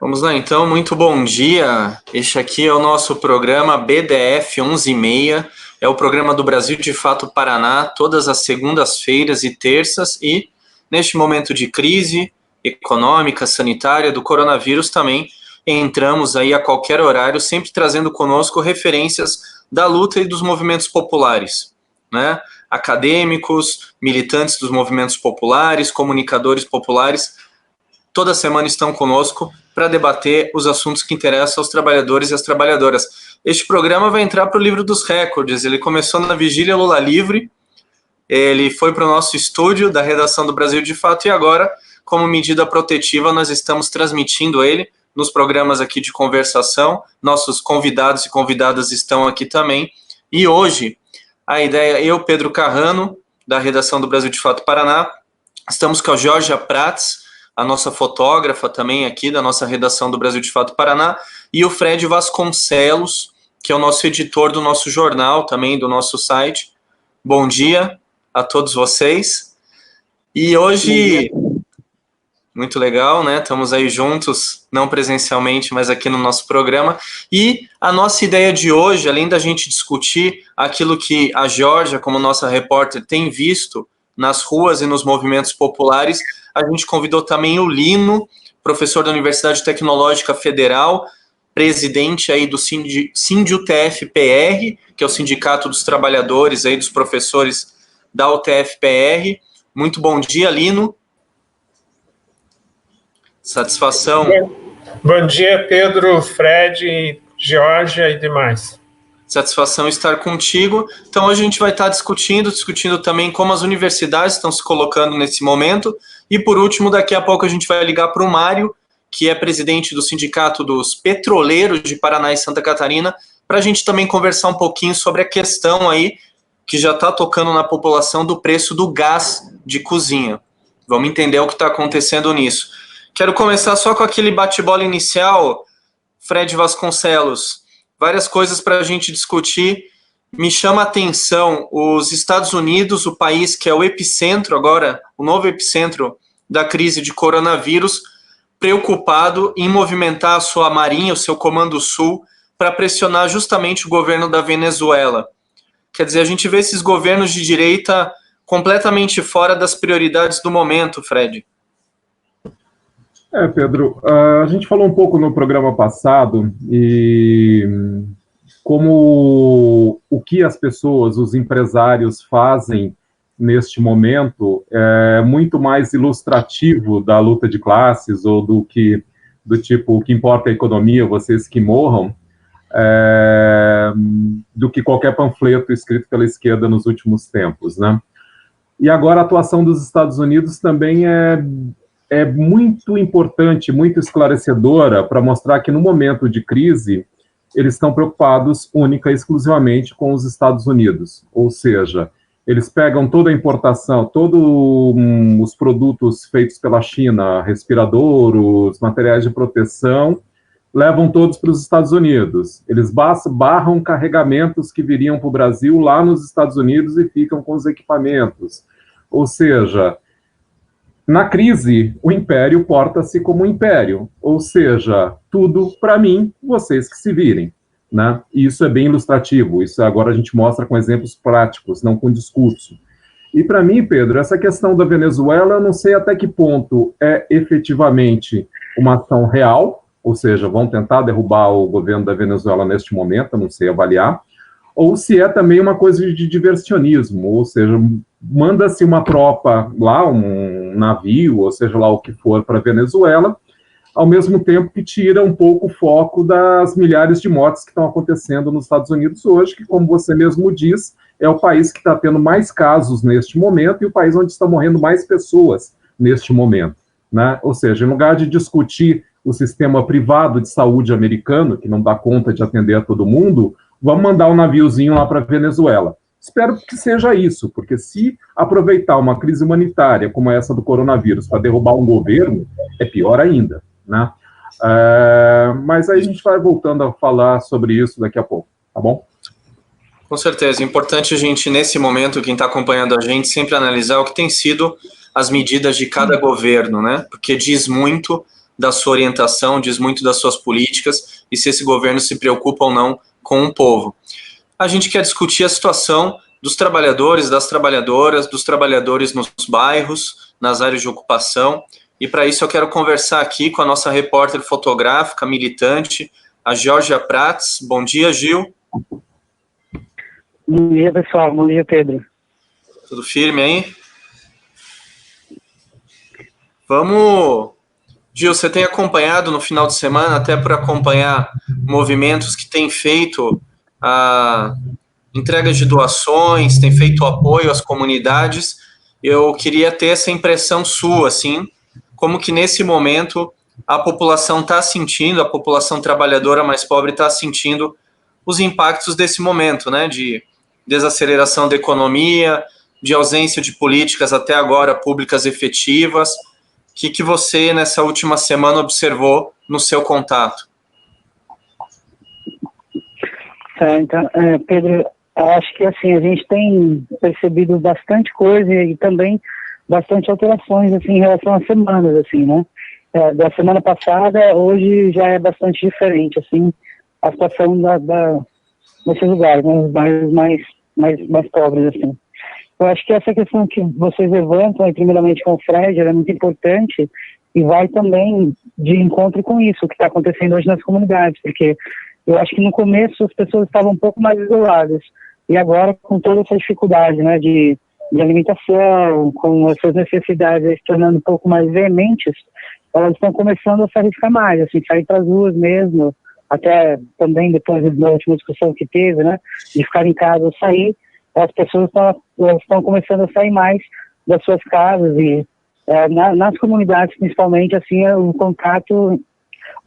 Vamos lá, então. Muito bom dia. Este aqui é o nosso programa BDF 11:30. É o programa do Brasil de Fato Paraná, todas as segundas-feiras e terças. E, neste momento de crise econômica, sanitária, do coronavírus também, entramos aí a qualquer horário, sempre trazendo conosco referências da luta e dos movimentos populares, né? Acadêmicos, militantes dos movimentos populares, comunicadores populares, toda semana estão conosco para debater os assuntos que interessam aos trabalhadores e às trabalhadoras. Este programa vai entrar para o livro dos recordes. Ele começou na Vigília Lula Livre, ele foi para o nosso estúdio da redação do Brasil de Fato e agora, como medida protetiva, nós estamos transmitindo ele nos programas aqui de conversação. Nossos convidados e convidadas estão aqui também. E hoje, a ideia, eu, Pedro Carrano, da redação do Brasil de Fato Paraná, estamos com a Georgia Prats, a nossa fotógrafa também aqui da nossa redação do Brasil de Fato Paraná, e o Fred Vasconcelos, que é o nosso editor do nosso jornal, também do nosso site. Bom dia a todos vocês. E hoje, muito legal, né? Estamos aí juntos, não presencialmente, mas aqui no nosso programa. E a nossa ideia de hoje, além da gente discutir aquilo que a Georgia, como nossa repórter, tem visto nas ruas e nos movimentos populares, a gente convidou também o Lino, professor da Universidade Tecnológica Federal, presidente aí do SINDI-UTF-PR, que é o Sindicato dos Trabalhadores aí dos Professores da UTF-PR. Muito bom dia, Lino. Satisfação. Bom dia, Pedro, Fred, Georgia e demais. Satisfação estar contigo. Então, hoje a gente vai estar discutindo também como as universidades estão se colocando nesse momento. E, por último, daqui a pouco a gente vai ligar para o Mário, que é presidente do Sindicato dos Petroleiros de Paraná e Santa Catarina, para a gente também conversar um pouquinho sobre a questão aí que já está tocando na população do preço do gás de cozinha. Vamos entender o que está acontecendo nisso. Quero começar só com aquele bate-bola inicial, Fred Vasconcelos. Várias coisas para a gente discutir. Me chama a atenção os Estados Unidos, o país que é o epicentro agora, o novo epicentro da crise de coronavírus, preocupado em movimentar a sua marinha, o seu Comando Sul, para pressionar justamente o governo da Venezuela. Quer dizer, a gente vê esses governos de direita completamente fora das prioridades do momento, Fred. Pedro, a gente falou um pouco no programa passado e como o que as pessoas, os empresários fazem neste momento é muito mais ilustrativo da luta de classes ou do tipo, o que importa é a economia, vocês que morram, do que qualquer panfleto escrito pela esquerda nos últimos tempos, né? E agora a atuação dos Estados Unidos também é muito importante, muito esclarecedora para mostrar que no momento de crise eles estão preocupados única e exclusivamente com os Estados Unidos, ou seja, eles pegam toda a importação, todos os produtos feitos pela China, respiradores, materiais de proteção, levam todos para os Estados Unidos. Eles barram carregamentos que viriam para o Brasil lá nos Estados Unidos e ficam com os equipamentos. Ou seja, na crise, o império porta-se como um império, ou seja, tudo para mim, vocês que se virem, né? E isso é bem ilustrativo, isso agora a gente mostra com exemplos práticos, não com discurso. E para mim, Pedro, essa questão da Venezuela, eu não sei até que ponto é efetivamente uma ação real, ou seja, vão tentar derrubar o governo da Venezuela neste momento, eu não sei avaliar, ou se é também uma coisa de diversionismo, ou seja, manda-se uma tropa lá, um navio, ou seja lá o que for, para a Venezuela, ao mesmo tempo que tira um pouco o foco das milhares de mortes que estão acontecendo nos Estados Unidos hoje, que, como você mesmo diz, é o país que está tendo mais casos neste momento e o país onde estão morrendo mais pessoas neste momento, né? Ou seja, em lugar de discutir o sistema privado de saúde americano, que não dá conta de atender a todo mundo, vamos mandar um naviozinho lá para a Venezuela. Espero que seja isso, porque se aproveitar uma crise humanitária como essa do coronavírus para derrubar um governo, é pior ainda, né? Mas aí a gente vai voltando a falar sobre isso daqui a pouco, tá bom? Com certeza, é importante a gente, nesse momento, quem está acompanhando a gente, sempre analisar o que tem sido as medidas de cada governo, né? Porque diz muito da sua orientação, diz muito das suas políticas e se esse governo se preocupa ou não com o povo. A gente quer discutir a situação dos trabalhadores, das trabalhadoras, dos trabalhadores nos bairros, nas áreas de ocupação, e para isso eu quero conversar aqui com a nossa repórter fotográfica, militante, a Georgia Prats. Bom dia, Gil. Bom dia, pessoal. Bom dia, Pedro. Tudo firme aí? Vamos... Gil, você tem acompanhado no final de semana, até por acompanhar movimentos que têm feito a entrega de doações, têm feito apoio às comunidades. Eu queria ter essa impressão sua, assim, como que nesse momento a população está sentindo, a população trabalhadora mais pobre está sentindo os impactos desse momento, né, de desaceleração da economia, de ausência de políticas até agora públicas efetivas. O que você, nessa última semana, observou no seu contato? Então, Pedro, eu acho que assim, a gente tem percebido bastante coisa e também bastante alterações assim, em relação às semanas, assim, né? Da semana passada, hoje já é bastante diferente, assim, a situação nesses lugares, né, os bairros mais pobres, assim. Eu acho que essa questão que vocês levantam, e primeiramente com o Fred, é muito importante e vai também de encontro com isso, que está acontecendo hoje nas comunidades, porque eu acho que no começo as pessoas estavam um pouco mais isoladas, e agora com toda essa dificuldade, né, de alimentação, com as suas necessidades se tornando um pouco mais veementes, elas estão começando a se arriscar mais, assim, sair para as ruas mesmo, até também depois da última discussão que teve, né, de ficar em casa ou sair, as pessoas estão começando a sair mais das suas casas e nas comunidades, principalmente, assim, o contato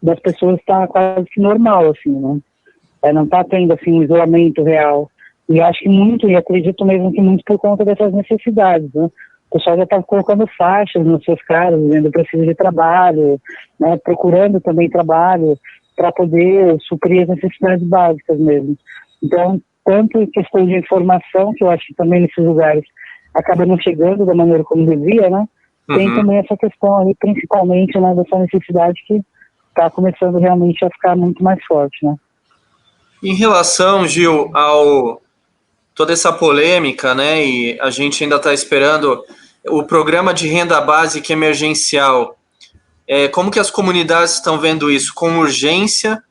das pessoas está quase que normal, assim, né, não está tendo, assim, um isolamento real. E acho que muito, e acredito mesmo que muito por conta dessas necessidades, né? O pessoal já está colocando faixas nas suas casas, dizendo que precisa de trabalho, né? Procurando também trabalho para poder suprir as necessidades básicas mesmo. Então, tanto em questão de informação, que eu acho que também nesses lugares acaba não chegando da maneira como devia, né? Tem também essa questão ali, principalmente, né, dessa necessidade que está começando realmente a ficar muito mais forte, né? Em relação, Gil, toda essa polêmica, né, e a gente ainda está esperando o programa de renda básica emergencial, como que as comunidades estão vendo isso? Com urgência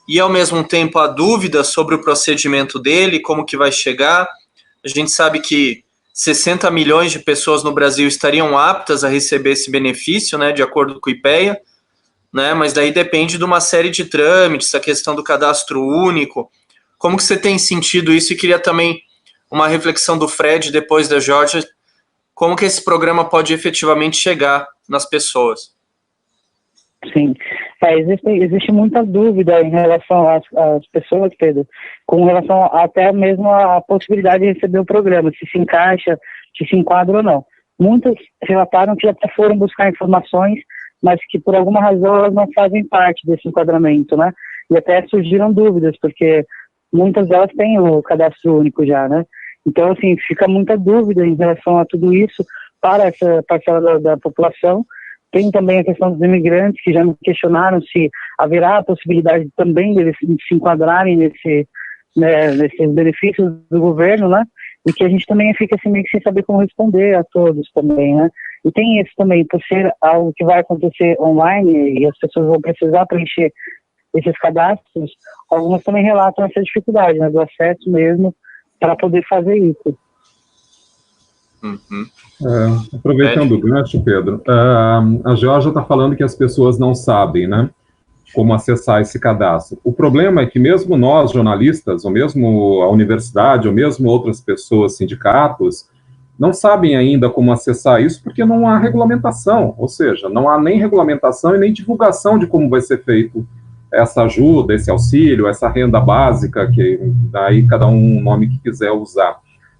e, ao mesmo tempo, a dúvida sobre o procedimento dele, como que vai chegar? A gente sabe que 60 milhões de pessoas no Brasil estariam aptas a receber esse benefício, né, de acordo com o IPEA, né, mas daí depende de uma série de trâmites, a questão do cadastro único. Como que você tem sentido isso? E queria também uma reflexão do Fred, depois da Georgia, como que esse programa pode efetivamente chegar nas pessoas? Sim, existe muita dúvida em relação às pessoas, Pedro, com relação até mesmo à possibilidade de receber o programa, se encaixa, se enquadra ou não. Muitas relataram que até foram buscar informações, mas que por alguma razão elas não fazem parte desse enquadramento, né? E até surgiram dúvidas, porque muitas delas têm o cadastro único já, né? Então, assim, fica muita dúvida em relação a tudo isso para essa parcela da população. Tem também a questão dos imigrantes, que já me questionaram se haverá a possibilidade também deles se enquadrarem nesses benefícios do governo, né? E que a gente também fica assim meio que sem saber como responder a todos também, né? E tem isso também, por ser algo que vai acontecer online e as pessoas vão precisar preencher esses cadastros, algumas também relatam essa dificuldade, né, do acesso mesmo para poder fazer isso. Aproveitando o gancho, Pedro, a Georgia está falando que as pessoas não sabem, né, como acessar esse cadastro. O problema é que mesmo nós, jornalistas, ou mesmo a universidade, ou mesmo outras pessoas, sindicatos, não sabem ainda como acessar isso porque não há regulamentação, ou seja, não há nem regulamentação e nem divulgação de como vai ser feito essa ajuda, esse auxílio, essa renda básica, que daí cada um o nome que quiser usar,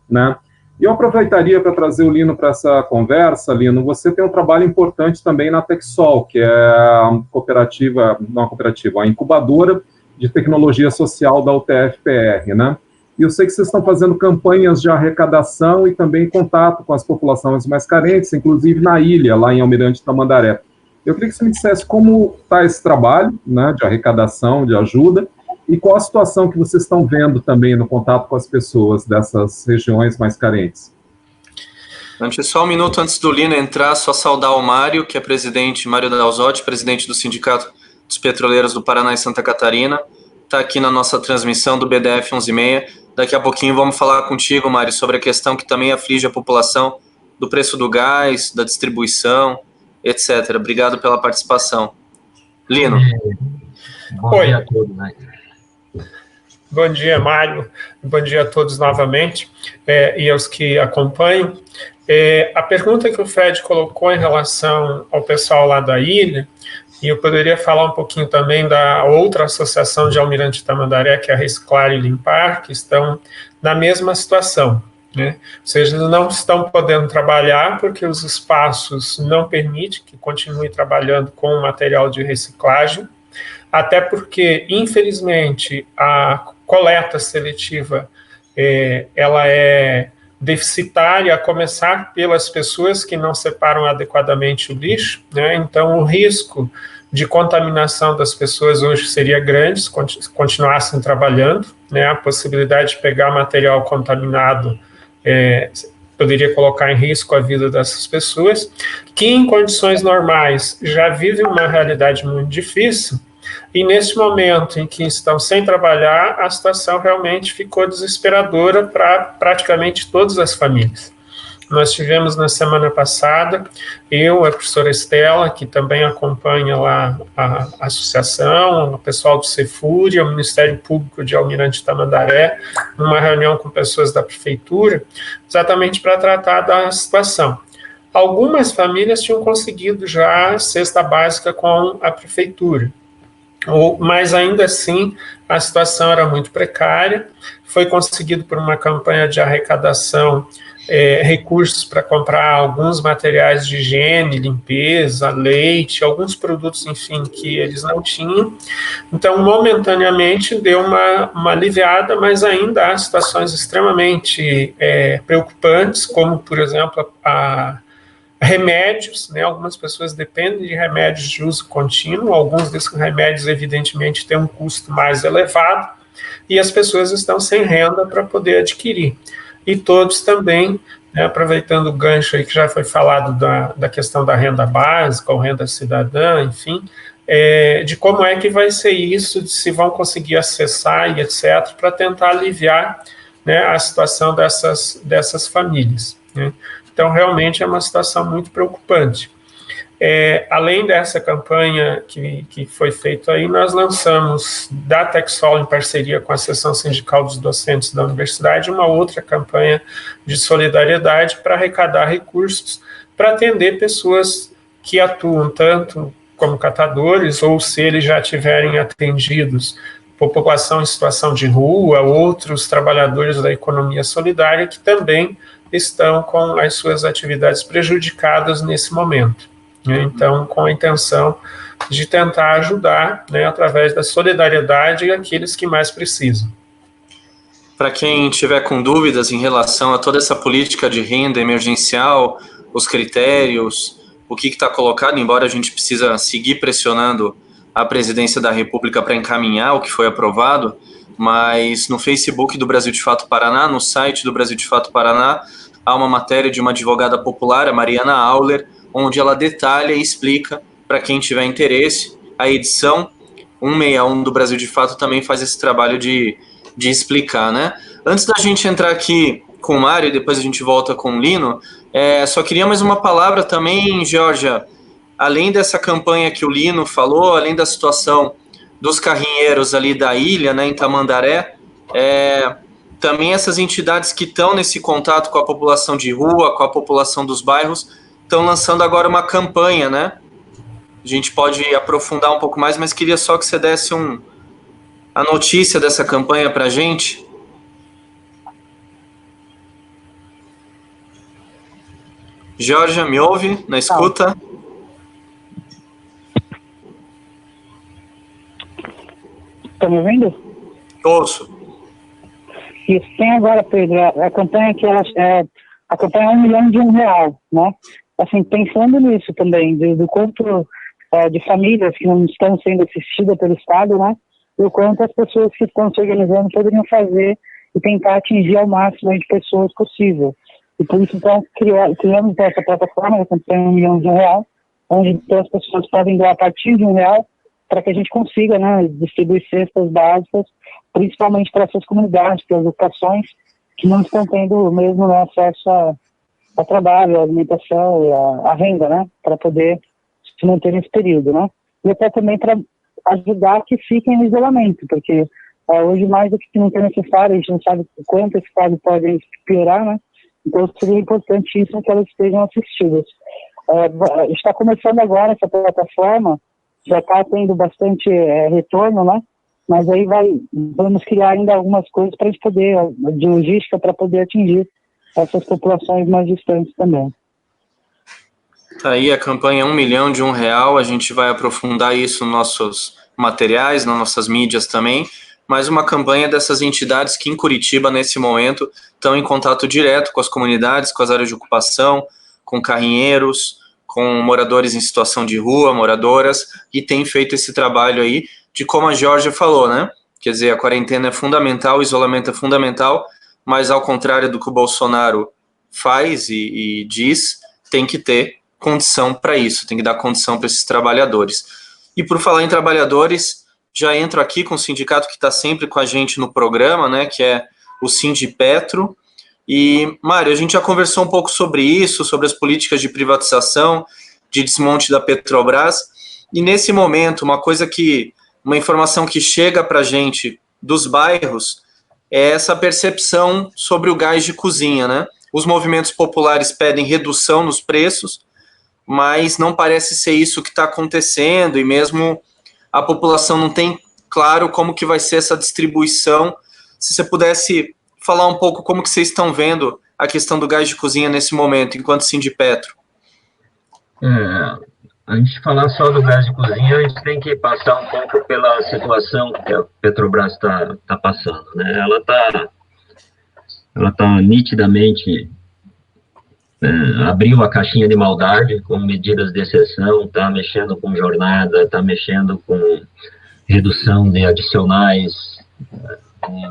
né? E eu aproveitaria para trazer o Lino para essa conversa. Lino, você tem um trabalho importante também na Texol, que é a cooperativa, não a cooperativa, a incubadora de tecnologia social da UTF-PR, né? E eu sei que vocês estão fazendo campanhas de arrecadação e também contato com as populações mais carentes, inclusive na ilha, lá em Almirante Tamandaré. Eu queria que você me dissesse como está esse trabalho, né, de arrecadação, de ajuda, e qual a situação que vocês estão vendo também no contato com as pessoas dessas regiões mais carentes. Antes, só um minuto antes do Lino entrar, só saudar o Mário, que é presidente, Mário Dalzotti, presidente do Sindicato dos Petroleiros do Paraná e Santa Catarina, está aqui na nossa transmissão do BDF 11:30. Daqui a pouquinho vamos falar contigo, Mário, sobre a questão que também aflige a população do preço do gás, da distribuição, etc. Obrigado pela participação. Lino. Bom dia a todos, né? Bom dia, Mário. Bom dia a todos novamente, e aos que acompanham. A pergunta que o Fred colocou em relação ao pessoal lá da ilha, e eu poderia falar um pouquinho também da outra associação de Almirante Tamandaré, que é a Reciclar e Limpar, que estão na mesma situação, né? Ou seja, eles não estão podendo trabalhar porque os espaços não permitem que continue trabalhando com material de reciclagem, até porque, infelizmente, a coleta seletiva ela é deficitária, a começar pelas pessoas que não separam adequadamente o lixo, né? Então, o risco de contaminação das pessoas hoje seria grande se continuassem trabalhando, né? A possibilidade de pegar material contaminado poderia colocar em risco a vida dessas pessoas, que em condições normais já vivem uma realidade muito difícil, e nesse momento em que estão sem trabalhar, a situação realmente ficou desesperadora para praticamente todas as famílias. Nós tivemos na semana passada, a professora Estela, que também acompanha lá a associação, o pessoal do Cefuri, o Ministério Público de Almirante Tamandaré, numa reunião com pessoas da prefeitura, exatamente para tratar da situação. Algumas famílias tinham conseguido já a cesta básica com a prefeitura, mas ainda assim a situação era muito precária. Foi conseguido por uma campanha de arrecadação recursos para comprar alguns materiais de higiene, limpeza, leite, alguns produtos, enfim, que eles não tinham. Então, momentaneamente deu uma aliviada, mas ainda há situações extremamente preocupantes, como, por exemplo, remédios, né? Algumas pessoas dependem de remédios de uso contínuo, alguns desses remédios, evidentemente, têm um custo mais elevado, e as pessoas estão sem renda para poder adquirir. E todos também, né, aproveitando o gancho aí que já foi falado da questão da renda básica ou renda cidadã, enfim, de como é que vai ser isso, de se vão conseguir acessar e etc., para tentar aliviar, né, a situação dessas famílias, né? Então, realmente é uma situação muito preocupante. Além dessa campanha que foi feita aí, nós lançamos da Texol, em parceria com a Seção Sindical dos Docentes da Universidade, uma outra campanha de solidariedade para arrecadar recursos para atender pessoas que atuam tanto como catadores, ou se eles já tiverem atendidos população em situação de rua, outros trabalhadores da economia solidária que também estão com as suas atividades prejudicadas nesse momento. Então, com a intenção de tentar ajudar, né, através da solidariedade, aqueles que mais precisam. Para quem tiver com dúvidas em relação a toda essa política de renda emergencial, os critérios, o que está colocado, embora a gente precisa seguir pressionando a presidência da República para encaminhar o que foi aprovado, mas no Facebook do Brasil de Fato Paraná, no site do Brasil de Fato Paraná, há uma matéria de uma advogada popular, a Mariana Auler, onde ela detalha e explica para quem tiver interesse. A edição 161 do Brasil de Fato também faz esse trabalho de explicar, né? Antes da gente entrar aqui com o Mário, e depois a gente volta com o Lino, só queria mais uma palavra também, Georgia, além dessa campanha que o Lino falou, além da situação dos carrinheiros ali da ilha, né, em Tamandaré, também essas entidades que estão nesse contato com a população de rua, com a população dos bairros, estão lançando agora uma campanha, né? A gente pode aprofundar um pouco mais, mas queria só que você desse a notícia dessa campanha para a gente. Georgia, me ouve na escuta? Está me ouvindo? Ouço. Isso, tem agora, Pedro, a campanha que a campanha é R$1 milhão, né? Assim, pensando nisso também, do quanto de famílias que não estão sendo assistidas pelo Estado, né? E o quanto as pessoas que estão se organizando poderiam fazer e tentar atingir ao máximo de pessoas possível. E por isso, então, criamos essa plataforma, que tem R$1 milhão, onde então, as pessoas podem doar a partir de R$1 para que a gente consiga, né, distribuir cestas básicas, principalmente para essas comunidades, para as ocupações que não estão tendo mesmo, né, acesso a trabalho, a alimentação e a renda, né, para poder se manter nesse período, né. E até também para ajudar que fiquem no isolamento, porque hoje mais do que nunca é necessário, a gente não sabe o quanto esse quadro pode piorar, né, então seria importantíssimo que elas estejam assistidas. A gente está começando agora essa plataforma, já está tendo bastante retorno, né, mas aí vamos criar ainda algumas coisas para a gente poder, de logística, para poder atingir essas populações mais distantes também. Tá aí a campanha R$1 milhão, a gente vai aprofundar isso nos nossos materiais, nas nossas mídias também, mas uma campanha dessas entidades que em Curitiba, nesse momento, estão em contato direto com as comunidades, com as áreas de ocupação, com carrinheiros, com moradores em situação de rua, moradoras, e tem feito esse trabalho aí, de como a Georgia falou, né? Quer dizer, a quarentena é fundamental, o isolamento é fundamental, mas ao contrário do que o Bolsonaro faz e diz, tem que ter condição para isso, tem que dar condição para esses trabalhadores. E por falar em trabalhadores, já entro aqui com o sindicato que está sempre com a gente no programa, né, que é o Sindipetro. E, Mário, a gente já conversou um pouco sobre isso, sobre as políticas de privatização, de desmonte da Petrobras, e nesse momento, uma informação que chega para a gente dos bairros é essa percepção sobre o gás de cozinha, né? Os movimentos populares pedem redução nos preços, mas não parece ser isso que está acontecendo, e mesmo a população não tem claro como que vai ser essa distribuição. Se você pudesse falar um pouco como que vocês estão vendo a questão do gás de cozinha nesse momento, enquanto Sindipetro. A gente falar só do gás de cozinha, a gente tem que passar um pouco pela situação que a Petrobras está passando, né? Ela tá nitidamente abriu a caixinha de maldade com medidas de exceção, está mexendo com jornada, está mexendo com redução de adicionais,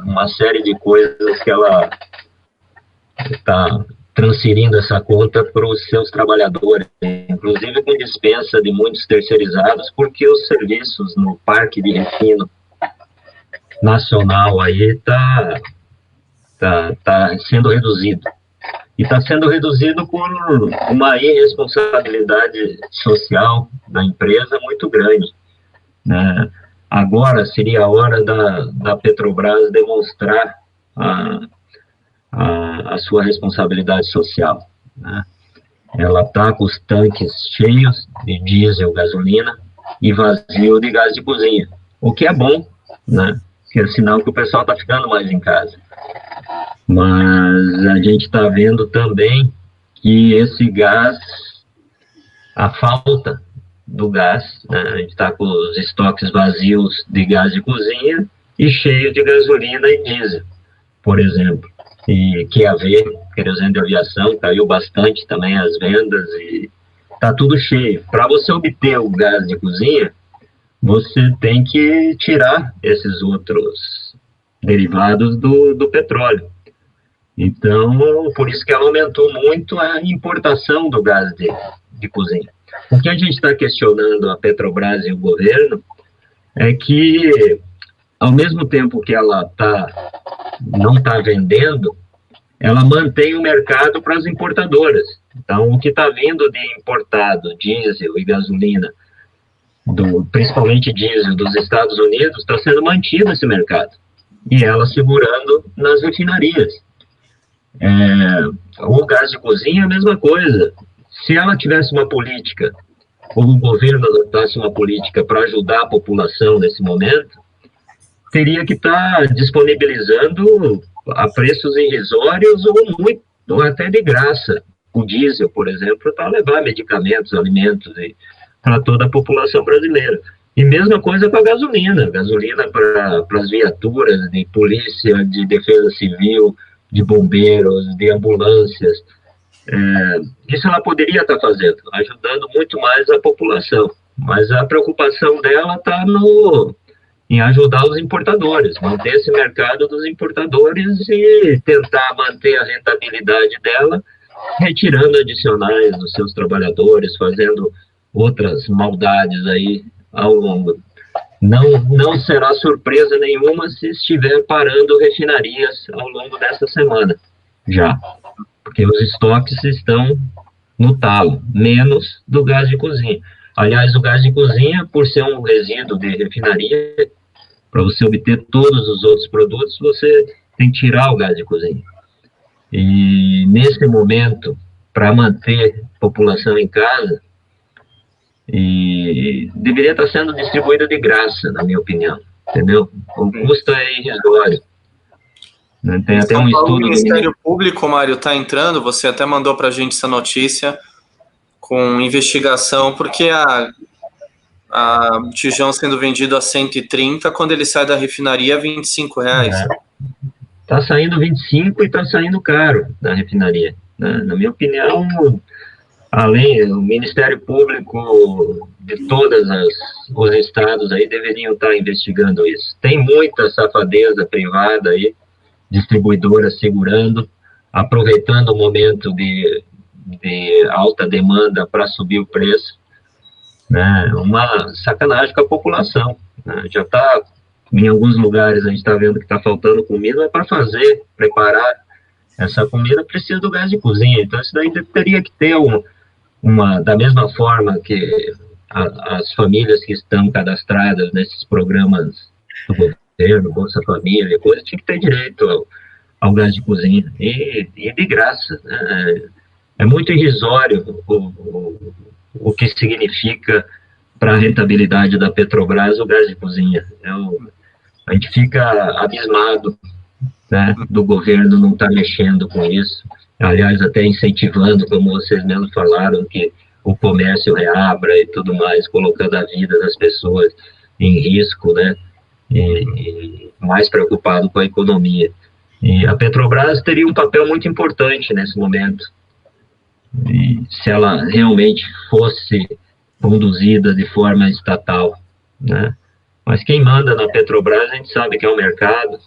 uma série de coisas que ela está transferindo essa conta para os seus trabalhadores, inclusive com dispensa de muitos terceirizados, porque os serviços no parque de refino nacional aí tá sendo reduzido. E está sendo reduzido por uma irresponsabilidade social da empresa muito grande, né? Agora seria a hora da Petrobras demonstrar a sua responsabilidade social, né? Ela está com os tanques cheios de diesel, gasolina e vazio de gás de cozinha, o que é bom, né? Que é sinal que o pessoal está ficando mais em casa. Mas a gente está vendo também que esse gás, a falta do gás, né? A gente está com os estoques vazios de gás de cozinha e cheio de gasolina e diesel, por exemplo. E QAV, querosene de aviação, caiu bastante também as vendas e está tudo cheio. Para você obter o gás de cozinha, você tem que tirar esses outros derivados do petróleo. Então, por isso que ela aumentou muito a importação do gás de cozinha. O que a gente está questionando a Petrobras e o governo é que, ao mesmo tempo que ela não está vendendo, ela mantém o mercado para as importadoras. Então, o que está vindo de importado, diesel e gasolina, principalmente diesel dos Estados Unidos, está sendo mantido esse mercado. E ela segurando nas refinarias. O gás de cozinha é a mesma coisa. Se ela tivesse uma política, ou o governo adotasse uma política para ajudar a população nesse momento, teria que estar disponibilizando a preços irrisórios ou até de graça. O diesel, por exemplo, para levar medicamentos, alimentos para toda a população brasileira. E mesma coisa para a gasolina para as viaturas de polícia, de defesa civil, de bombeiros, de ambulâncias. Isso ela poderia estar fazendo, ajudando muito mais a população. mas a preocupação dela está em ajudar os importadores, manter esse mercado dos importadores e tentar manter a rentabilidade dela, retirando adicionais dos seus trabalhadores, fazendo outras maldades aí ao longo. Não será surpresa nenhuma se estiver parando refinarias ao longo dessa semana, já, porque os estoques estão no talo, menos do gás de cozinha. Aliás, o gás de cozinha, por ser um resíduo de refinaria, para você obter todos os outros produtos, você tem que tirar o gás de cozinha. E, nesse momento, para manter a população em casa, deveria estar sendo distribuída de graça, na minha opinião, entendeu? O custo é irrisório. Tem até um estudo... O Ministério Público, Mário, está entrando, você até mandou para a gente essa notícia, com investigação, porque a botijão sendo vendido a 130, quando ele sai da refinaria, R$25. Está saindo 25 e está saindo caro da refinaria. Na minha opinião, o Ministério Público de todos os estados aí deveriam estar investigando isso. Tem muita safadeza privada aí, distribuidora segurando, aproveitando o momento de alta demanda para subir o preço, né? Uma sacanagem com a população, né? Já está, em alguns lugares a gente está vendo que está faltando comida, mas para preparar essa comida precisa do gás de cozinha, então isso daí teria que ter da mesma forma que as famílias que estão cadastradas nesses programas do governo, Bolsa Família, coisa, tinha que ter direito ao gás de cozinha, e de graça, né? É muito irrisório o que significa para a rentabilidade da Petrobras o gás de cozinha. A gente fica abismado, né, do governo não estar mexendo com isso, aliás, até incentivando, como vocês mesmos falaram, que o comércio reabra e tudo mais, colocando a vida das pessoas em risco, né, e mais preocupado com a economia. E a Petrobras teria um papel muito importante nesse momento, e se ela realmente fosse conduzida de forma estatal, né? Mas quem manda na Petrobras, a gente sabe que é o mercado.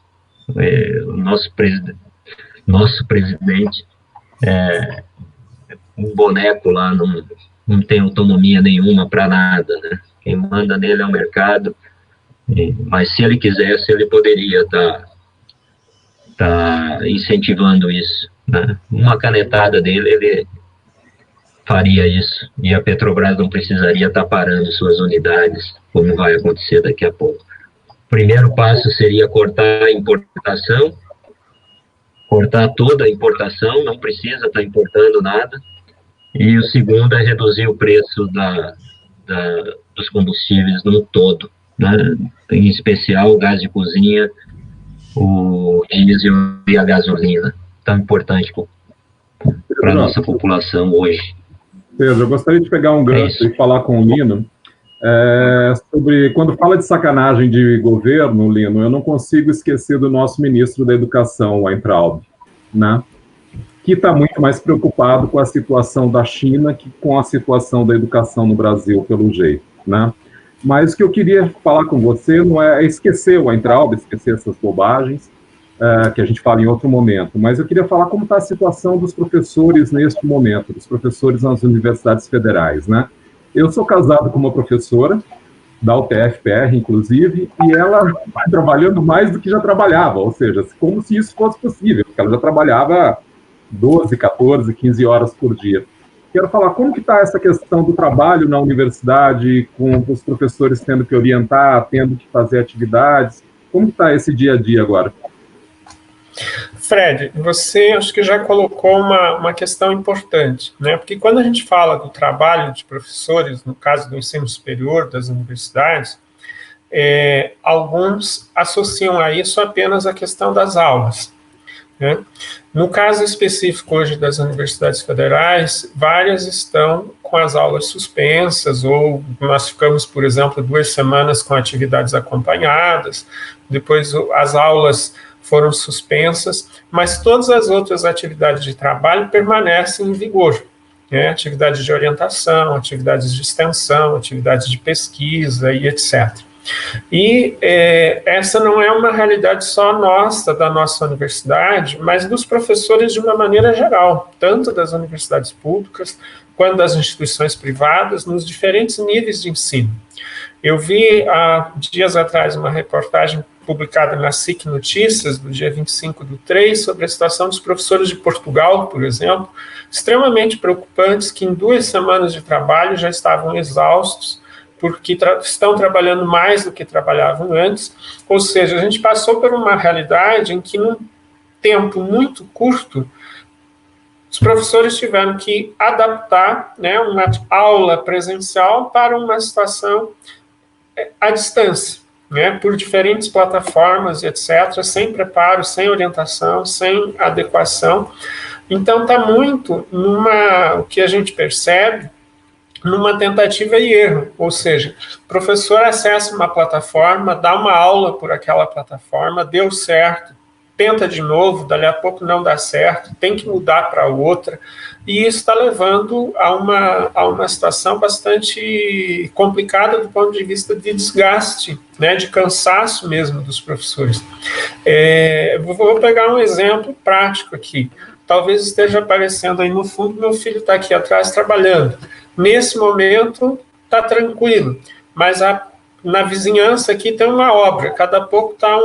O nosso presidente é um boneco lá, não tem autonomia nenhuma para nada, né? Quem manda nele é o mercado, mas se ele quisesse, ele poderia tá incentivando isso, né? Uma canetada dele, ele faria isso, e a Petrobras não precisaria estar parando suas unidades, como vai acontecer daqui a pouco. O primeiro passo seria cortar a importação, cortar toda a importação, não precisa estar importando nada, e o segundo é reduzir o preço dos combustíveis no todo, né? Em especial o gás de cozinha, o diesel e a gasolina, tão importante para a nossa população hoje. Pedro, eu gostaria de pegar um gancho e falar com o Lino sobre, quando fala de sacanagem de governo, Lino, eu não consigo esquecer do nosso ministro da Educação, Weintraub, né? Que está muito mais preocupado com a situação da China que com a situação da educação no Brasil, pelo jeito, né? Mas o que eu queria falar com você não é esquecer o Weintraub, esquecer essas bobagens, que a gente fala em outro momento, mas eu queria falar como está a situação dos professores neste momento, dos professores nas universidades federais, né? Eu sou casado com uma professora, da UTF-PR, inclusive, e ela vai trabalhando mais do que já trabalhava, ou seja, como se isso fosse possível, porque ela já trabalhava 12, 14, 15 horas por dia. Quero falar como que está essa questão do trabalho na universidade, com os professores tendo que orientar, tendo que fazer atividades, como que está esse dia a dia agora? Fred, você acho que já colocou uma questão importante, né? Porque quando a gente fala do trabalho de professores, no caso do ensino superior das universidades, alguns associam a isso apenas a questão das aulas, né? No caso específico hoje das universidades federais, várias estão com as aulas suspensas, ou nós ficamos, por exemplo, 2 semanas com atividades acompanhadas, depois as aulas foram suspensas, mas todas as outras atividades de trabalho permanecem em vigor, né, atividades de orientação, atividades de extensão, atividades de pesquisa e etc. E essa não é uma realidade só nossa, da nossa universidade, mas dos professores de uma maneira geral, tanto das universidades públicas quanto das instituições privadas, nos diferentes níveis de ensino. Eu vi há dias atrás uma reportagem publicada na SIC Notícias, do dia 25/3, sobre a situação dos professores de Portugal, por exemplo, extremamente preocupantes, que em 2 semanas de trabalho já estavam exaustos, porque estão trabalhando mais do que trabalhavam antes. Ou seja, a gente passou por uma realidade em que, num tempo muito curto, os professores tiveram que adaptar, né, uma aula presencial para uma situação à distância, né, por diferentes plataformas, etc., sem preparo, sem orientação, sem adequação. Então, está muito o que a gente percebe, numa tentativa e erro, ou seja, o professor acessa uma plataforma, dá uma aula por aquela plataforma, deu certo, tenta de novo, dali a pouco não dá certo, tem que mudar para outra, e isso está levando a uma situação bastante complicada do ponto de vista de desgaste, né, de cansaço mesmo dos professores. Vou pegar um exemplo prático aqui. Talvez esteja aparecendo aí no fundo, meu filho está aqui atrás trabalhando. Nesse momento está tranquilo, mas na vizinhança aqui tem uma obra, cada pouco está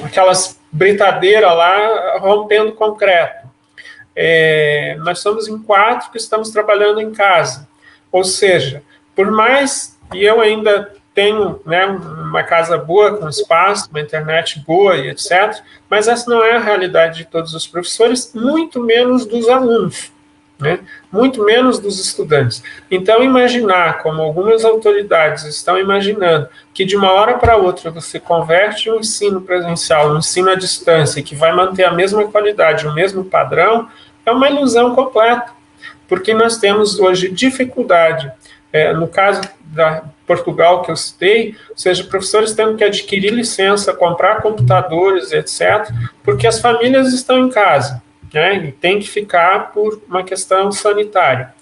aquelas britadeiras lá rompendo concreto. Nós somos em 4 que estamos trabalhando em casa, ou seja, por mais que eu ainda tenho, né, uma casa boa, com espaço, uma internet boa e etc., mas essa não é a realidade de todos os professores, muito menos dos alunos, né? Muito menos dos estudantes. Então, imaginar, como algumas autoridades estão imaginando, que de uma hora para outra você converte o ensino presencial, o ensino à distância, que vai manter a mesma qualidade, o mesmo padrão, é uma ilusão completa, porque nós temos hoje dificuldade, no caso da Portugal que eu citei, ou seja, professores tendo que adquirir licença, comprar computadores, etc., porque as famílias estão em casa, né, e tem que ficar por uma questão sanitária.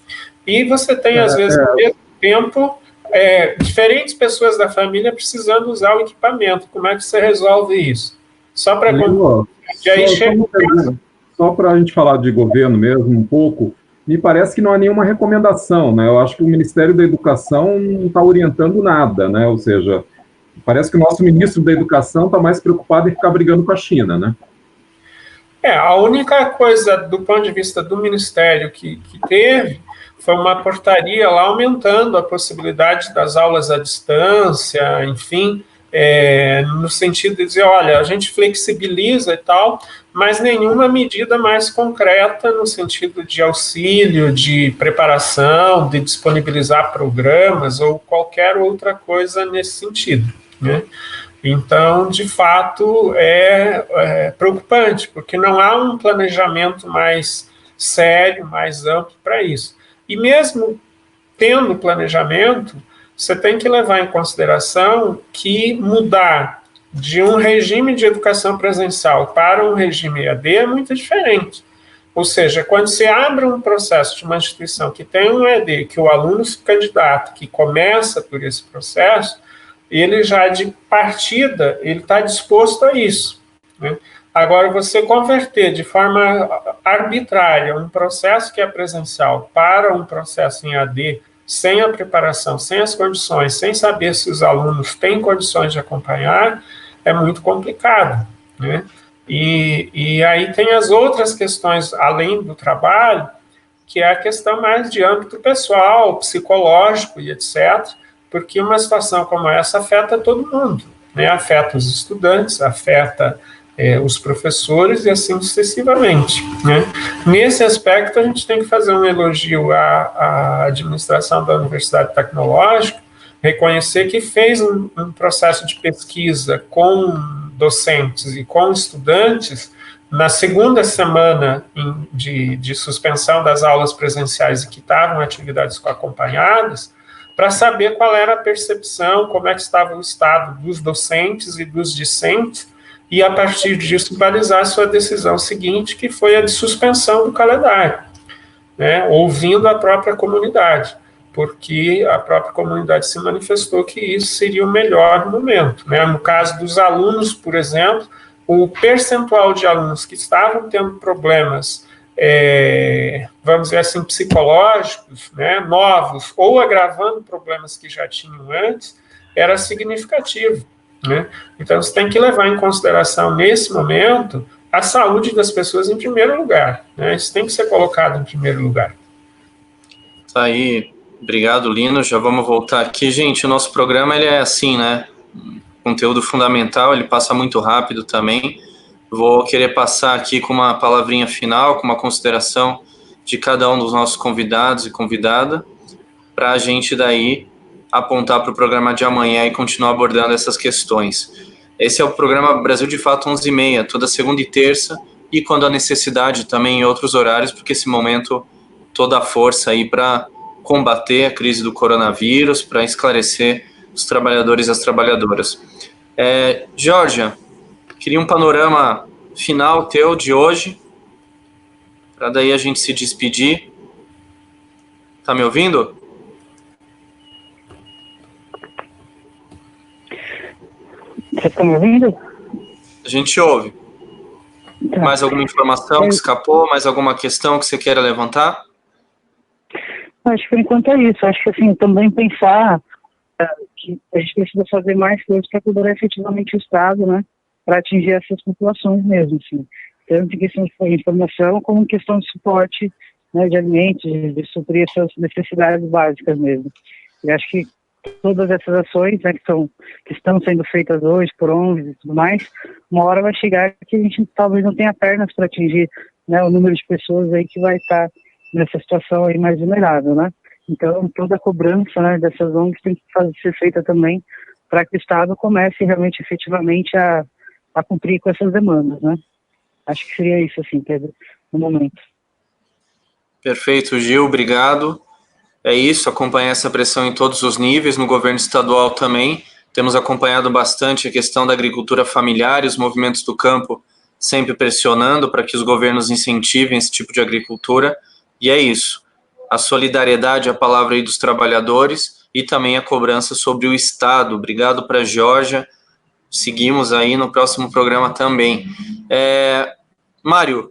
E você tem, às vezes, ao mesmo tempo, diferentes pessoas da família precisando usar o equipamento. Como é que você resolve isso? Só para... Só para a gente falar de governo mesmo, um pouco, me parece que não há nenhuma recomendação, né? Eu acho que o Ministério da Educação não está orientando nada, né? Ou seja, parece que o nosso ministro da Educação está mais preocupado em ficar brigando com a China, né? A única coisa, do ponto de vista do Ministério, que teve, foi uma portaria lá aumentando a possibilidade das aulas à distância, enfim, no sentido de dizer, olha, a gente flexibiliza e tal, mas nenhuma medida mais concreta no sentido de auxílio, de preparação, de disponibilizar programas ou qualquer outra coisa nesse sentido, né? Então, de fato, é preocupante, porque não há um planejamento mais sério, mais amplo para isso. E mesmo tendo planejamento, você tem que levar em consideração que mudar de um regime de educação presencial para um regime EAD é muito diferente. Ou seja, quando você abre um processo de uma instituição que tem um EAD, que o aluno se candidata, que começa por esse processo, ele já de partida, ele está disposto a isso, né? Agora, você converter de forma arbitrária um processo que é presencial para um processo em EAD, sem a preparação, sem as condições, sem saber se os alunos têm condições de acompanhar, é muito complicado, né? E aí tem as outras questões, além do trabalho, que é a questão mais de âmbito pessoal, psicológico e etc., porque uma situação como essa afeta todo mundo, né? Afeta os estudantes, afeta os professores e assim sucessivamente, né? Nesse aspecto, a gente tem que fazer um elogio à administração da Universidade Tecnológica, reconhecer que fez um processo de pesquisa com docentes e com estudantes na segunda semana de suspensão das aulas presenciais e que estavam atividades acompanhadas, para saber qual era a percepção, como é que estava o estado dos docentes e dos discentes, e a partir disso balizar a sua decisão seguinte, que foi a de suspensão do calendário. né, ouvindo a própria comunidade, porque a própria comunidade se manifestou que isso seria o melhor momento, né? No caso dos alunos, por exemplo, o percentual de alunos que estavam tendo problemas, vamos dizer assim, psicológicos, né, novos, ou agravando problemas que já tinham antes, era significativo, né? Então, você tem que levar em consideração, nesse momento, a saúde das pessoas em primeiro lugar, né? Isso tem que ser colocado em primeiro lugar. Tá aí, obrigado, Lino. Já vamos voltar aqui. Gente, o nosso programa, ele é assim, né? Conteúdo fundamental, ele passa muito rápido também. Vou querer passar aqui com uma palavrinha final, com uma consideração de cada um dos nossos convidados e convidada, para a gente daí apontar para o programa de amanhã e continuar abordando essas questões. Esse é o programa Brasil de Fato 11h30, toda segunda e terça, e quando há necessidade também em outros horários, porque esse momento toda a força aí para combater a crise do coronavírus, para esclarecer os trabalhadores e as trabalhadoras. Georgia, queria um panorama final teu de hoje, para daí a gente se despedir. Tá me ouvindo? Você está me ouvindo? A gente ouve. Tá. Mais alguma informação que escapou? Mais alguma questão que você queira levantar? Acho que por enquanto é isso. Acho que assim, também pensar que a gente precisa fazer mais coisas para cobrar efetivamente o Estado, né? Para atingir essas populações mesmo, assim. Tanto em questão de informação, como em questão de suporte, né, de alimentos, de suprir essas necessidades básicas mesmo. E acho que todas essas ações, né, que estão sendo feitas hoje por ONGs e tudo mais, uma hora vai chegar que a gente talvez não tenha pernas para atingir, né, o número de pessoas aí que vai estar nessa situação aí mais vulnerável, né? Então, toda a cobrança, né, dessas ONGs tem que ser feita também para que o Estado comece realmente, efetivamente, a cumprir com essas demandas, né? Acho que seria isso, assim, Pedro, no momento. Perfeito, Gil, obrigado. É isso, acompanhar essa pressão em todos os níveis, no governo estadual também. Temos acompanhado bastante a questão da agricultura familiar e os movimentos do campo sempre pressionando para que os governos incentivem esse tipo de agricultura. E é isso. A solidariedade é a palavra aí dos trabalhadores e também a cobrança sobre o Estado. Obrigado para a Georgia. Seguimos aí no próximo programa também. Mário,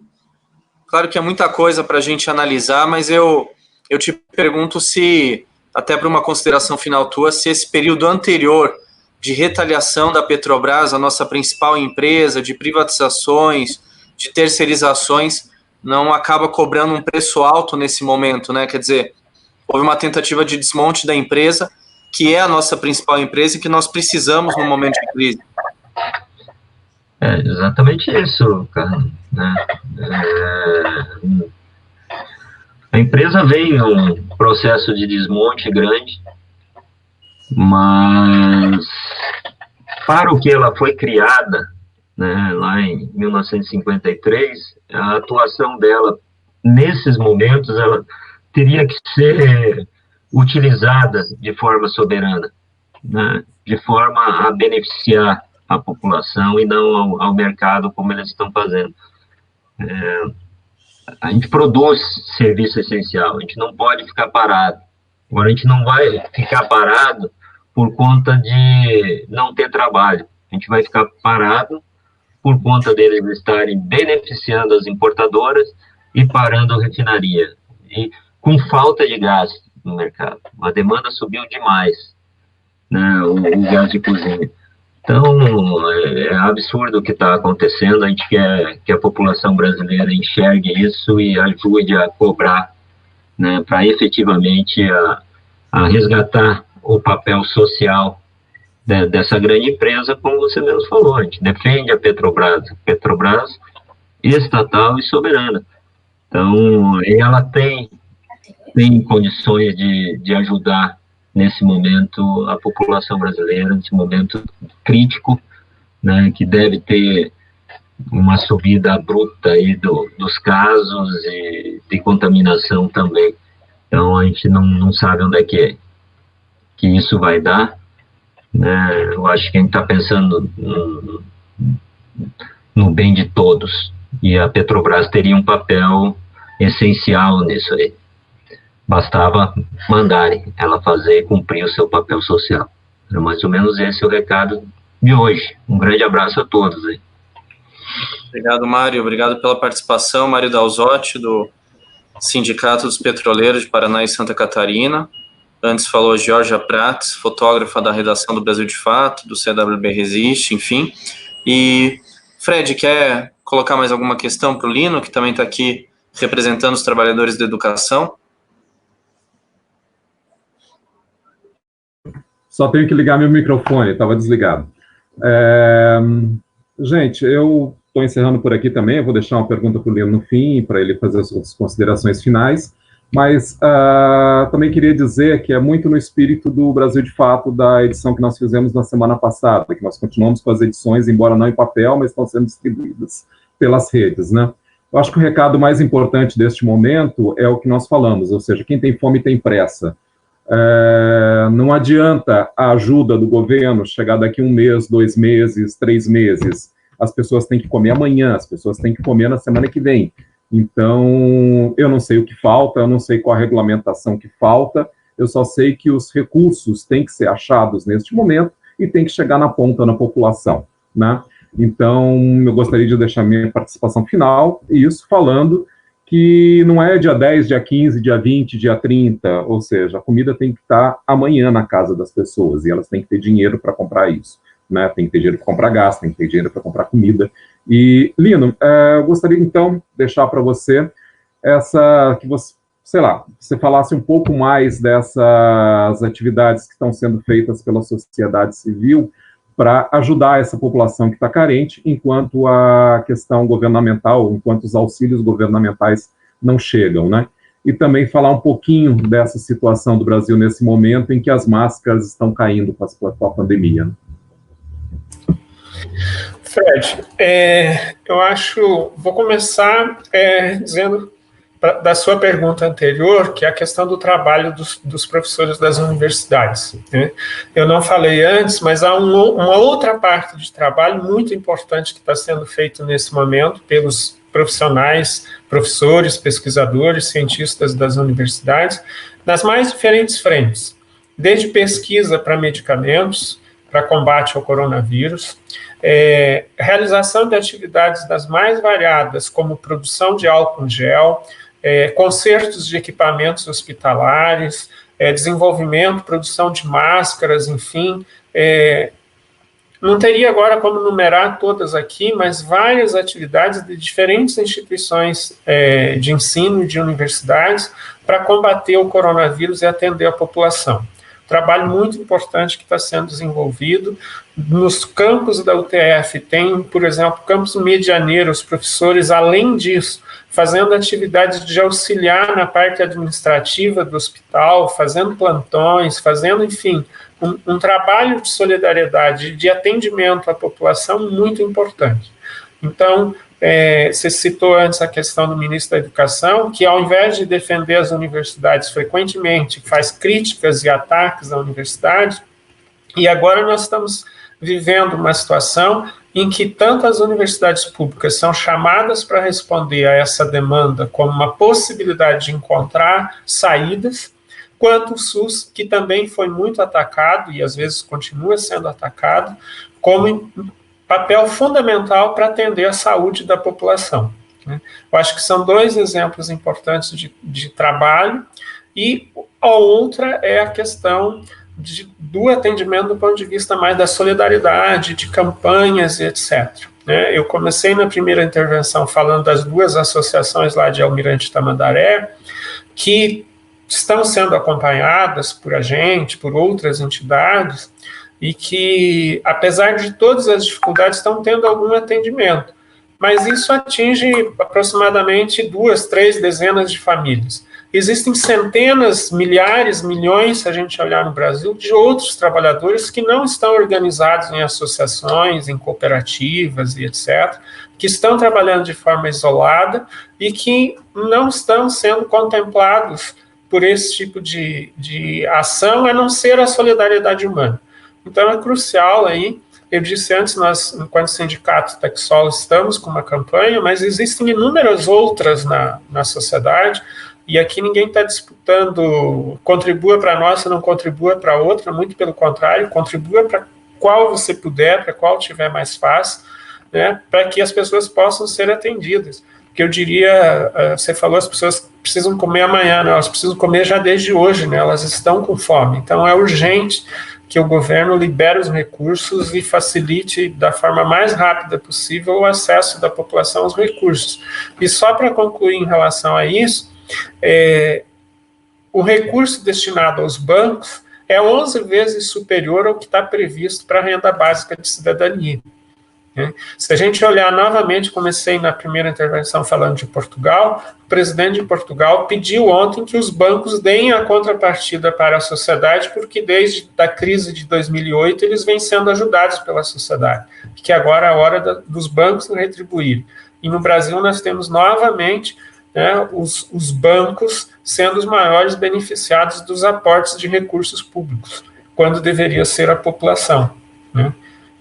claro que é muita coisa para a gente analisar, mas eu te pergunto se, até para uma consideração final tua, se esse período anterior de retaliação da Petrobras, a nossa principal empresa, de privatizações, de terceirizações, não acaba cobrando um preço alto nesse momento, né? Quer dizer, houve uma tentativa de desmonte da empresa, que é a nossa principal empresa e que nós precisamos no momento de crise. É exatamente isso, cara, né? A empresa veio num processo de desmonte grande, mas para o que ela foi criada, né, lá em 1953, a atuação dela, nesses momentos, ela teria que ser utilizada de forma soberana, né, de forma a beneficiar a população e não ao mercado como eles estão fazendo. A gente produz serviço essencial, a gente não pode ficar parado. Agora, a gente não vai ficar parado por conta de não ter trabalho. A gente vai ficar parado por conta deles estarem beneficiando as importadoras e parando a refinaria. E com falta de gás no mercado. A demanda subiu demais, né, o gás de cozinha. Então, é absurdo o que está acontecendo. A gente quer que a população brasileira enxergue isso e ajude a cobrar, né, para efetivamente a resgatar o papel social dessa grande empresa, como você mesmo falou. A gente defende a Petrobras estatal e soberana. Então, ela tem condições de ajudar nesse momento a população brasileira, nesse momento crítico, né, que deve ter uma subida abrupta aí dos casos e de contaminação também. Então, a gente não sabe onde é que isso vai dar, né? Eu acho que a gente está pensando no bem de todos, e a Petrobras teria um papel essencial nisso aí. bastava mandarem ela fazer e cumprir o seu papel social. É mais ou menos esse o recado de hoje. Um grande abraço a todos aí. Obrigado, Mário. Obrigado pela participação. Mário Dalzotti, do Sindicato dos Petroleiros de Paraná e Santa Catarina. Antes falou Georgia Prats, fotógrafa da redação do Brasil de Fato, do CWB Resiste, enfim. E, Fred, quer colocar mais alguma questão para o Lino, que também está aqui representando os trabalhadores da educação? Só tenho que ligar meu microfone, estava desligado. Gente, eu estou encerrando por aqui também, eu vou deixar uma pergunta para o Lino no fim, para ele fazer as suas considerações finais, mas também queria dizer que é muito no espírito do Brasil de Fato, da edição que nós fizemos na semana passada, que nós continuamos com as edições, embora não em papel, mas estão sendo distribuídas pelas redes, né? Eu acho que o recado mais importante deste momento é o que nós falamos, ou seja, quem tem fome tem pressa. Não adianta a ajuda do governo chegar daqui 1 mês, 2 meses, 3 meses. As pessoas têm que comer amanhã, as pessoas têm que comer na semana que vem. Então, eu não sei o que falta, eu não sei qual a regulamentação que falta, eu só sei que os recursos têm que ser achados neste momento e têm que chegar na ponta da população, né? Então, eu gostaria de deixar minha participação final, e isso falando que não é dia 10, dia 15, dia 20, dia 30, ou seja, a comida tem que estar amanhã na casa das pessoas, e elas têm que ter dinheiro para comprar isso, né? Tem que ter dinheiro para comprar gás, tem que ter dinheiro para comprar comida. E, Lino, eu gostaria, então, de deixar para você que você, sei lá, você falasse um pouco mais dessas atividades que estão sendo feitas pela sociedade civil para ajudar essa população que está carente, enquanto a questão governamental, enquanto os auxílios governamentais não chegam, né? E também falar um pouquinho dessa situação do Brasil nesse momento em que as máscaras estão caindo com a pandemia. Fred, vou começar dizendo da sua pergunta anterior, que é a questão do trabalho dos professores das universidades, né? Eu não falei antes, mas há uma outra parte de trabalho muito importante que está sendo feito nesse momento pelos profissionais, professores, pesquisadores, cientistas das universidades, nas mais diferentes frentes, desde pesquisa para medicamentos, para combate ao coronavírus, realização de atividades das mais variadas, como produção de álcool em gel, consertos de equipamentos hospitalares, desenvolvimento, produção de máscaras, enfim. Não teria agora como numerar todas aqui, mas várias atividades de diferentes instituições de ensino e de universidades para combater o coronavírus e atender a população. Trabalho muito importante que está sendo desenvolvido. Nos campos da UTF tem, por exemplo, campus Medianeira, os professores, além disso, fazendo atividades de auxiliar na parte administrativa do hospital, fazendo plantões, fazendo, enfim, um trabalho de solidariedade, de atendimento à população muito importante. Então, você citou antes a questão do ministro da Educação, que ao invés de defender as universidades frequentemente, faz críticas e ataques à universidade, e agora nós estamos vivendo uma situação em que tanto as universidades públicas são chamadas para responder a essa demanda como uma possibilidade de encontrar saídas, quanto o SUS, que também foi muito atacado, e às vezes continua sendo atacado, como papel fundamental para atender a saúde da população, né? Eu acho que são 2 exemplos importantes de trabalho, e a outra é a questão do atendimento do ponto de vista mais da solidariedade, de campanhas e etc. Eu comecei na primeira intervenção falando das 2 associações lá de Almirante Tamandaré, que estão sendo acompanhadas por a gente, por outras entidades, e que, apesar de todas as dificuldades, estão tendo algum atendimento. Mas isso atinge aproximadamente 2, 3 dezenas de famílias. Existem centenas, milhares, milhões, se a gente olhar no Brasil, de outros trabalhadores que não estão organizados em associações, em cooperativas e etc., que estão trabalhando de forma isolada e que não estão sendo contemplados por esse tipo de ação, a não ser a solidariedade humana. Então, é crucial aí, eu disse antes, nós, enquanto sindicato Texol, estamos com uma campanha, mas existem inúmeras outras na sociedade. E aqui ninguém está disputando, contribua para a nossa, não contribua para a outra, muito pelo contrário, contribua para qual você puder, para qual tiver mais fácil, né, para que as pessoas possam ser atendidas. Porque eu diria, você falou, as pessoas precisam comer amanhã, né, elas precisam comer já desde hoje, né, elas estão com fome. Então é urgente que o governo libere os recursos e facilite da forma mais rápida possível o acesso da população aos recursos. E só para concluir em relação a isso, o recurso destinado aos bancos é 11 vezes superior ao que está previsto para a renda básica de cidadania. Se a gente olhar novamente, comecei na primeira intervenção falando de Portugal, o presidente de Portugal pediu ontem que os bancos deem a contrapartida para a sociedade, porque desde a crise de 2008 eles vêm sendo ajudados pela sociedade, que agora é a hora dos bancos retribuírem. E no Brasil nós temos novamente, né, os bancos sendo os maiores beneficiados dos aportes de recursos públicos, quando deveria ser a população, né?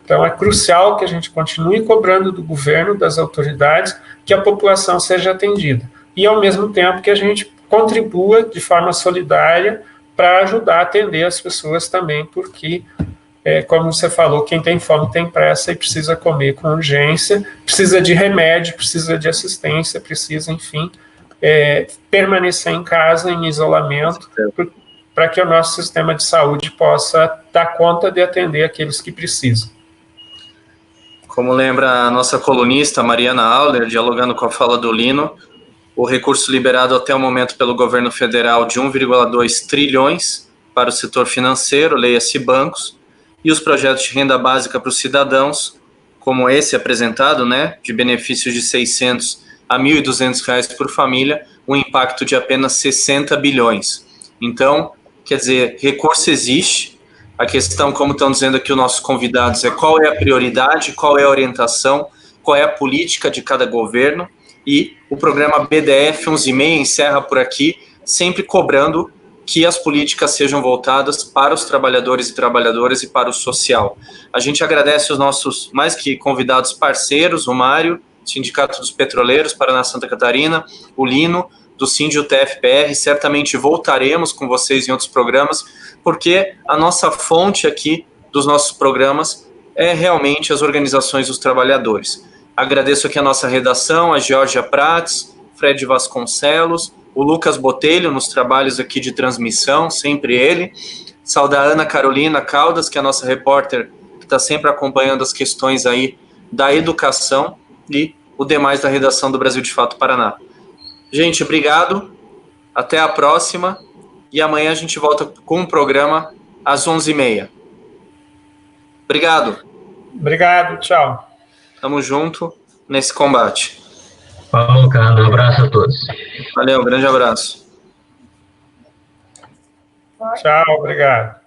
Então, é crucial que a gente continue cobrando do governo, das autoridades, que a população seja atendida. E, ao mesmo tempo, que a gente contribua de forma solidária para ajudar a atender as pessoas também, porque, como você falou, quem tem fome tem pressa e precisa comer com urgência, precisa de remédio, precisa de assistência, precisa, enfim, permanecer em casa, em isolamento, para que o nosso sistema de saúde possa dar conta de atender aqueles que precisam. Como lembra a nossa colunista Mariana Auler, dialogando com a fala do Lino, o recurso liberado até o momento pelo governo federal de 1,2 trilhões para o setor financeiro, leia-se bancos, e os projetos de renda básica para os cidadãos, como esse apresentado, né, de benefícios de R$600 a R$1.200 por família, um impacto de apenas 60 bilhões. Então, quer dizer, recurso existe. A questão, como estão dizendo aqui os nossos convidados, é qual é a prioridade, qual é a orientação, qual é a política de cada governo, e o programa BDF 11:30 encerra por aqui, sempre cobrando que as políticas sejam voltadas para os trabalhadores e trabalhadoras e para o social. A gente agradece os nossos mais que convidados parceiros, o Mário, Sindicato dos Petroleiros, Paraná Santa Catarina, o Lino, do Sindutef-PR, certamente voltaremos com vocês em outros programas, porque a nossa fonte aqui dos nossos programas é realmente as organizações dos trabalhadores. Agradeço aqui a nossa redação, a Georgia Prats, Fred Vasconcelos, o Lucas Botelho nos trabalhos aqui de transmissão, sempre ele. Saudar a Ana Carolina Caldas, que é a nossa repórter, que está sempre acompanhando as questões aí da educação, e o demais da redação do Brasil de Fato Paraná. Gente, obrigado, até a próxima, e amanhã a gente volta com um programa às 11:30. Obrigado. Obrigado, tchau. Tamo junto nesse combate. Falou, cara, um abraço a todos. Valeu, um grande abraço. Tchau, obrigado.